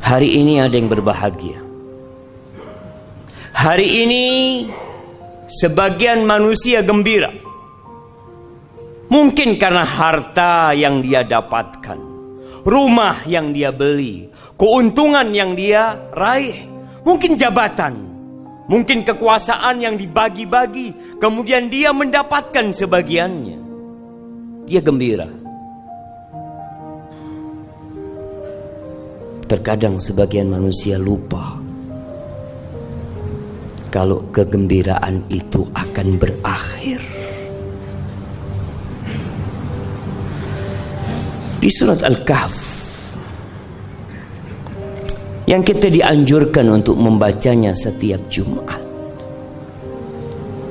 Hari ini ada yang berbahagia. Hari ini sebagian manusia gembira. Mungkin karena harta yang dia dapatkan, rumah yang dia beli, keuntungan yang dia raih, mungkin jabatan, mungkin kekuasaan yang dibagi-bagi, kemudian dia mendapatkan sebagiannya. Dia gembira. Terkadang sebagian manusia lupa kalau kegembiraan itu akan berakhir. Di surat Al-Kahf yang kita dianjurkan untuk membacanya setiap Jumat,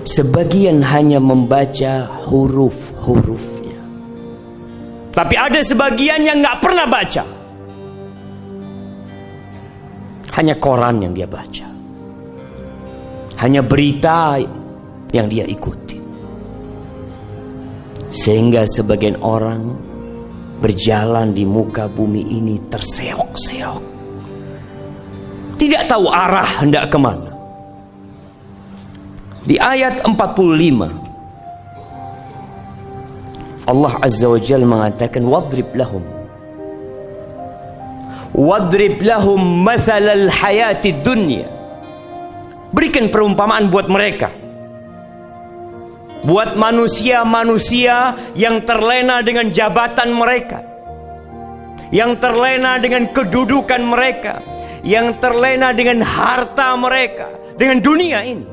sebagian hanya membaca huruf-hurufnya, tapi ada sebagian yang gak pernah baca. Hanya koran yang dia baca, hanya berita yang dia ikuti, sehingga sebagian orang berjalan di muka bumi ini terseok-seok, tidak tahu arah hendak kemana. Di ayat 45 Allah Azza wa Jalla mengatakan, Wadrib lahum mathalal hayatid dunya. Berikan perumpamaan buat mereka, buat manusia-manusia yang terlena dengan jabatan mereka, yang terlena dengan kedudukan mereka, yang terlena dengan harta mereka, dengan dunia ini.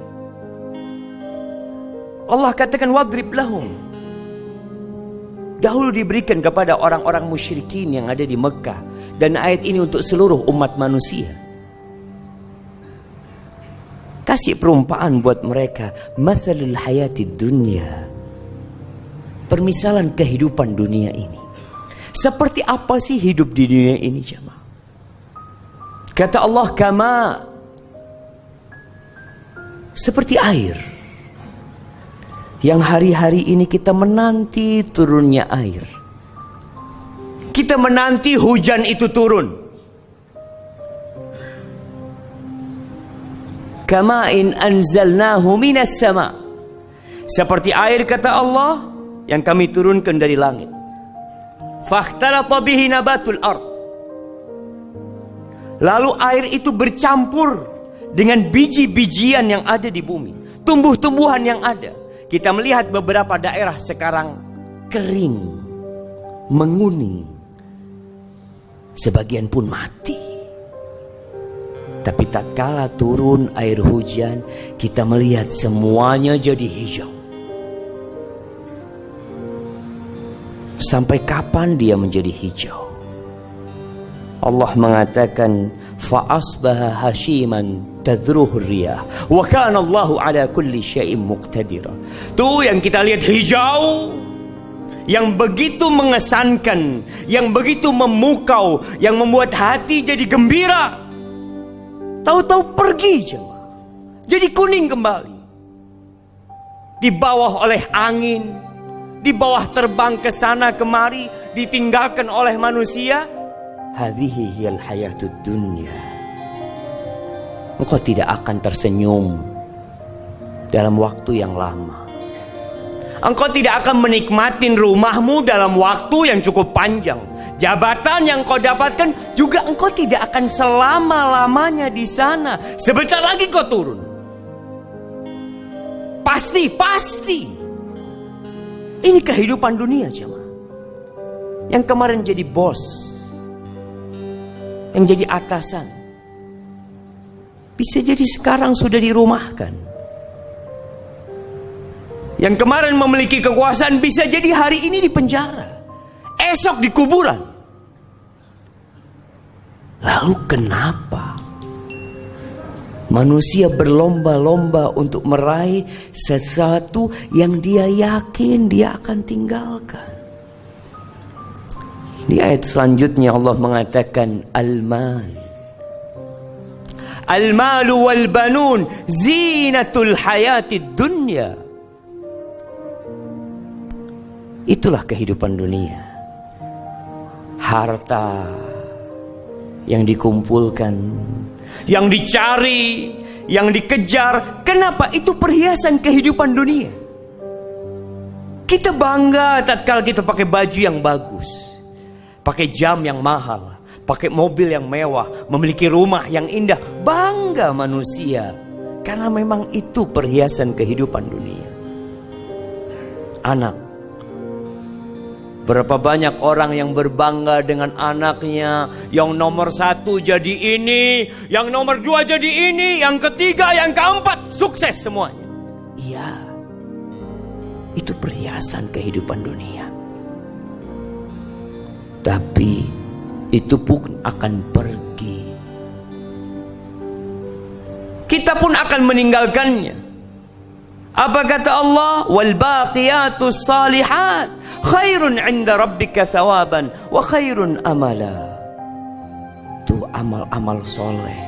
Allah katakan wadrib lahum. Dahulu diberikan kepada orang-orang musyrikin yang ada di Mekah, dan ayat ini untuk seluruh umat manusia. Kasih perumpamaan buat mereka, mathalul hayatid dunya, permisalan kehidupan dunia ini. Seperti apa sih hidup di dunia ini, jemaah? Kata Allah, kama, seperti air yang hari-hari ini kita menanti turunnya air. Kita menanti hujan itu turun. Kama'in anzalnahu minas sama, seperti air, kata Allah, yang kami turunkan dari langit. Fakhtalata bihi nabatul ard, lalu air itu bercampur dengan biji-bijian yang ada di bumi, tumbuh-tumbuhan yang ada. Kita melihat beberapa daerah sekarang kering, menguning, sebagian pun mati. Tapi tatkala turun air hujan, kita melihat semuanya jadi hijau. Sampai kapan dia menjadi hijau? Allah mengatakan, fa'asbaha hashiman tadruhu riyah wa kana Allahu ala kulli syai'in muqtadira. Tuh yang kita lihat hijau, yang begitu mengesankan, yang begitu memukau, yang membuat hati jadi gembira. Tahu-tahu pergi, jemaah, jadi kuning kembali. Di bawah oleh angin, di bawah terbang ke sana kemari, ditinggalkan oleh manusia. Hadhihi hiyal hayatud dunya. Engkau tidak akan tersenyum dalam waktu yang lama. Engkau tidak akan menikmatin rumahmu dalam waktu yang cukup panjang. Jabatan yang kau dapatkan juga engkau tidak akan selama-lamanya di sana. Sebentar lagi kau turun. Pasti. Ini kehidupan dunia, jemaah. Yang kemarin jadi bos, yang jadi atasan, bisa jadi sekarang sudah dirumahkan. Yang kemarin memiliki kekuasaan bisa jadi hari ini di penjara, esok di kuburan. Lalu kenapa manusia berlomba-lomba untuk meraih sesuatu yang dia yakin dia akan tinggalkan? Di ayat selanjutnya Allah mengatakan, Al-malu wal banun zinatul hayatid dunya. Itulah kehidupan dunia. Harta, yang dikumpulkan, yang dicari, yang dikejar. Kenapa? Itu perhiasan kehidupan dunia. Kita bangga tatkala kita pakai baju yang bagus, pakai jam yang mahal, pakai mobil yang mewah, memiliki rumah yang indah. Bangga manusia, karena memang itu perhiasan kehidupan dunia. Anak, berapa banyak orang yang berbangga dengan anaknya. Yang nomor 1 jadi ini, yang nomor 2 jadi ini, yang ketiga, yang keempat, sukses semuanya. Iya, itu perhiasan kehidupan dunia. Tapi itu pun akan pergi. Kita pun akan meninggalkannya. Apa kata Allah? Wal baqiyatus salihat khairun 'inda rabbika thawaban wa khairun amala. Itu amal-amal soleh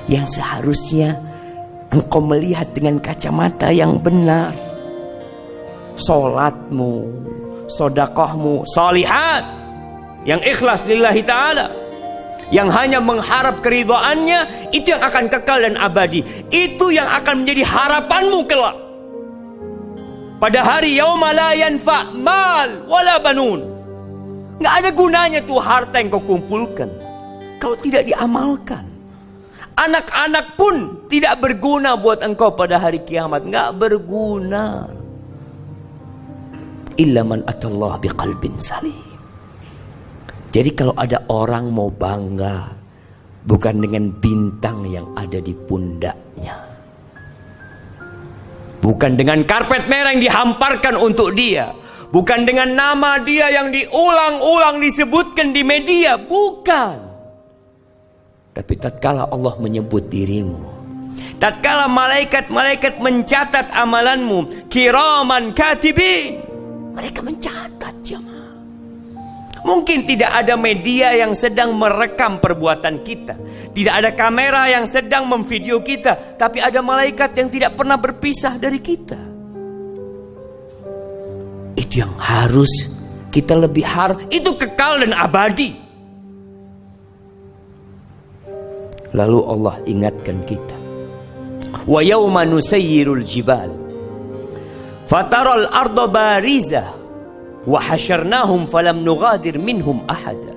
yang seharusnya engkau melihat dengan kacamata yang benar. Solatmu, sedekahmu, salihat, yang ikhlas lillahi ta'ala, yang hanya mengharap keridhaannya, itu yang akan kekal dan abadi. Itu yang akan menjadi harapanmu kelak. Pada hari yauma la yanfa' mal wala banun. Nggak ada gunanya tuh harta yang kau kumpulkan kalau tidak diamalkan. Anak-anak pun tidak berguna buat engkau pada hari kiamat. Nggak berguna. Illa man atallah biqalbin salim. Jadi kalau ada orang mau bangga, bukan dengan bintang yang ada di pundaknya, bukan dengan karpet merah yang dihamparkan untuk dia, bukan dengan nama dia yang diulang-ulang disebutkan di media, bukan. Tapi tatkala Allah menyebut dirimu, tatkala malaikat-malaikat mencatat amalanmu, kiraman katibin, mereka mencatat, jemaah. Mungkin tidak ada media yang sedang merekam perbuatan kita, tidak ada kamera yang sedang memvideo kita, tapi ada malaikat yang tidak pernah berpisah dari kita. Itu yang harus kita lebih harap. Itu kekal dan abadi. Lalu Allah ingatkan kita, wa yawma nusayyirul jibal fataral arda barizah wa hasyarnahum falam nughadir minhum ahada.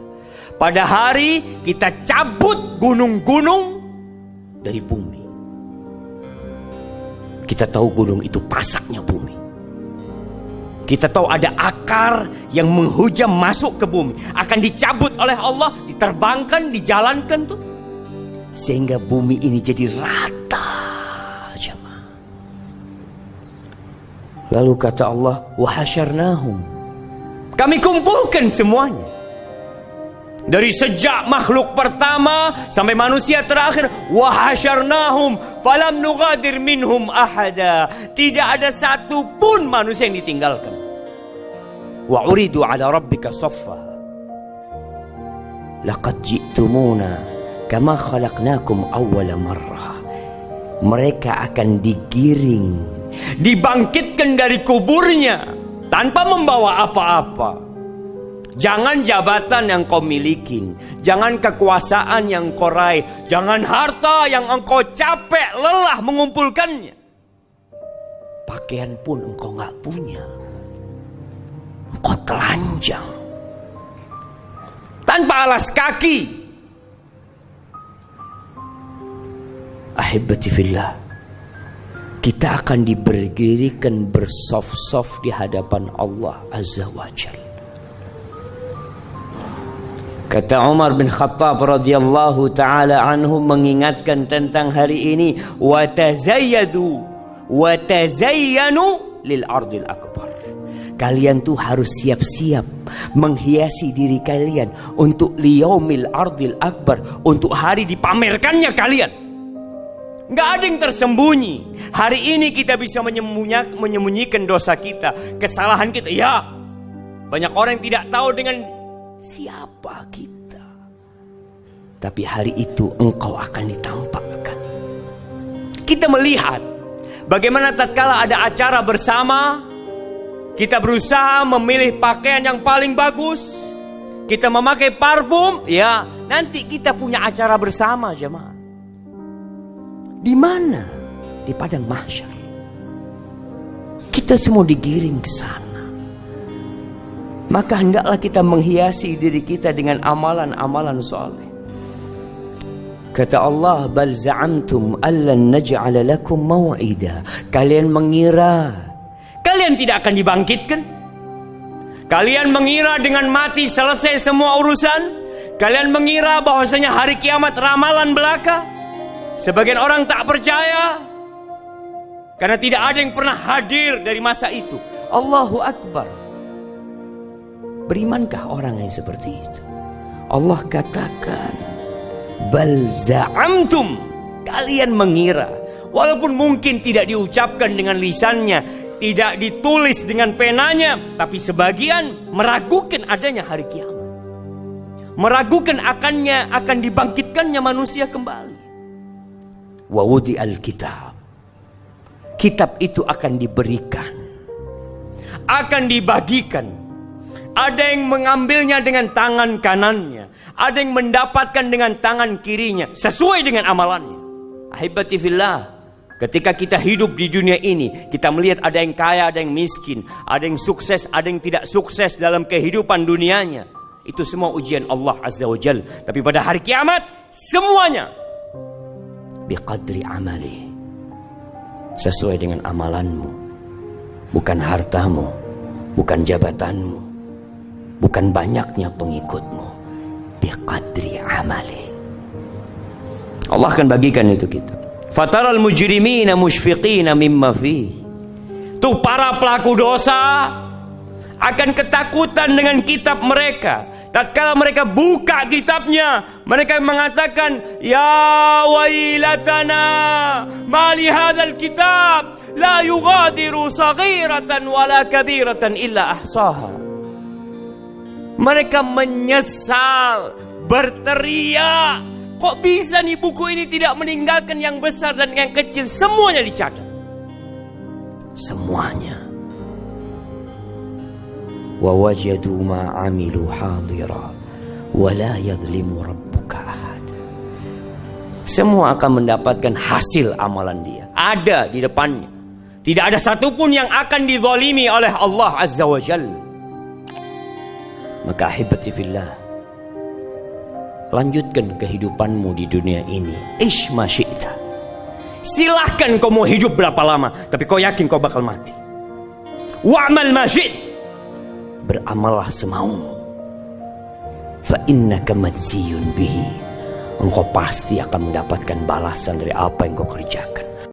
Pada hari kita cabut gunung-gunung dari bumi. Kita tahu gunung itu pasaknya bumi. Kita tahu ada akar yang menghujam masuk ke bumi, akan dicabut oleh Allah, diterbangkan, dijalankan tuh, sehingga bumi ini jadi rata. Lalu kata Allah, wa hasyarnahum, kami kumpulkan semuanya. Dari sejak makhluk pertama sampai manusia terakhir. Wa hasyarnahum falam nughadir minhum ahada. Tidak ada satu pun manusia yang ditinggalkan. Wa uridu ala rabbika saffa laqad ji'tumuna kama khalaqnakum awwala marrah. Mereka akan digiring, dibangkitkan dari kuburnya tanpa membawa apa-apa. Jangan jabatan yang kau miliki, jangan kekuasaan yang kau raih, jangan harta yang engkau capek lelah mengumpulkannya. Pakaian pun engkau gak punya, engkau telanjang, tanpa alas kaki. Ahibati fillah, kita akan diberdirikan bersaf-saf di hadapan Allah Azza wa Jalla. Kata Umar bin Khattab radhiyallahu taala anhu mengingatkan tentang hari ini, wa tazayyadu wa tazayyanu lil ardil akbar. Kalian tuh harus siap-siap menghiasi diri kalian untuk liyaumil ardil akbar, untuk hari dipamerkannya kalian. Nggak ada yang tersembunyi. Hari ini kita bisa menyembunyikan dosa kita, kesalahan kita. Ya, banyak orang yang tidak tahu dengan siapa kita. Tapi hari itu engkau akan ditampakkan. Kita melihat bagaimana tatkala ada acara bersama, kita berusaha memilih pakaian yang paling bagus, kita memakai parfum, ya, Nanti kita punya acara bersama jemaah. Di mana? Di padang mahsyar. Kita semua digiring ke sana. Maka hendaklah kita menghiasi diri kita dengan amalan-amalan soleh. Kata Allah, bal za'amtum allan naj'ala lakum maw'ida. Kalian mengira kalian tidak akan dibangkitkan? Kalian mengira dengan mati selesai semua urusan? Kalian mengira bahwasanya hari kiamat ramalan belaka? Sebagian orang tak percaya karena tidak ada yang pernah hadir dari masa itu. Allahu Akbar. Berimankah orang yang seperti itu? Allah katakan, bal za'amtum, kalian mengira. Walaupun mungkin tidak diucapkan dengan lisannya, tidak ditulis dengan penanya, tapi sebagian meragukan adanya hari kiamat, meragukan akan dibangkitkannya manusia kembali. Wa wudi'al kitab, kitab itu akan diberikan, akan dibagikan. Ada yang mengambilnya dengan tangan kanannya, ada yang mendapatkan dengan tangan kirinya, sesuai dengan amalannya. Ahibati fillah, ketika kita hidup di dunia ini, kita melihat ada yang kaya, ada yang miskin, ada yang sukses, ada yang tidak sukses dalam kehidupan dunianya. Itu semua ujian Allah Azza wa Jal. Tapi pada hari kiamat, semuanya biqadri amali, sesuai dengan amalanmu. Bukan hartamu, bukan jabatanmu, bukan banyaknya pengikutmu. Biqadri amali. Allah akan bagikan itu kitab. Fataral mujrimina musyfiqina mimma fi. Tuh para pelaku dosa akan ketakutan dengan kitab mereka. Tatkala mereka buka kitabnya, mereka mengatakan, ya wailatana, ma li hadzal kitab la yughadiru saghiratan wala kabiratan illa ahsaha. Mereka menyesal, berteriak, kok bisa nih buku ini tidak meninggalkan yang besar dan yang kecil, semuanya dicatat. Semuanya. Wa wajadu ma amilu hadira wa la yadhlimu rabbuka ahad. Semua akan mendapatkan hasil amalan dia, ada di depannya. Tidak ada satupun yang akan dizalimi oleh Allah Azza wa Jalla. Maka ahibati fillah, lanjutkan kehidupanmu di dunia ini. Ish ma syi'ta. Silahkan kau mau hidup berapa lama, tapi kau yakin kau bakal mati. Wa'mal ma syi'ta. Beramallah semaumu. Fa innaka majziyun bihi. Engkau pasti akan mendapatkan balasan dari apa yang kau kerjakan.